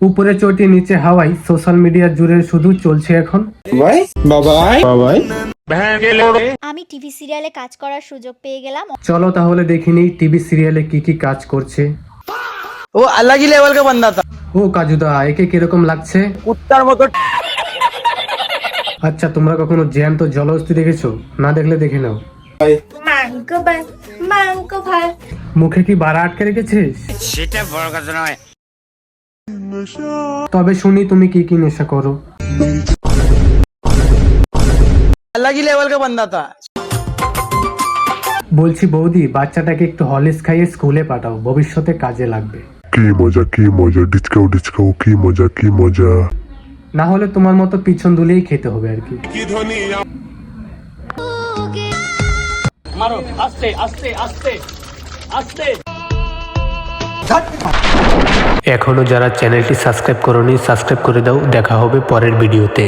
উপরে চটি নিচে হাওয়াই, সোশ্যাল মিডিয়া জুড়ে শুধু চলছে এখন। আমি টিভি সিরিয়ালে কাজ করার সুযোগ পেয়ে গেলাম। চলো তাহলে দেখি নিই টিভি সিরিয়ালে কি কি কাজ করছে। वो अलग ही लेवल का बंदा था। ও কাজুদা, একে কিরকম লাগছে? कुत्तार मतो আচ্ছা, তোমরা কখনো জ্যান্ত জলহস্তী দেখেছো? না দেখলে দেখে নাও। মুখে কি বাড়া আটকে রেখেছিস? সেটা বড় কথা নয়। তবে শুনি তুমি কি কি নেশা করো। अलग ही लेवल का बंदा था। বলছি বৌদি, বাচ্চাটাকে একটু হলিস খাইয়ে স্কুলে পাঠাও, ভবিষ্যতে কাজে লাগবে। কি মজা ডিসকাও কি মজা। না হলে তোমার মতো পিছন দুলেই খেতে হবে আর কি। মারো আস্তে আস্তে আস্তে আস্তে। এখনো যারা চ্যানেলটি সাবস্ক্রাইব করোনি সাবস্ক্রাইব করে দাও। দেখা হবে পরের ভিডিওতে।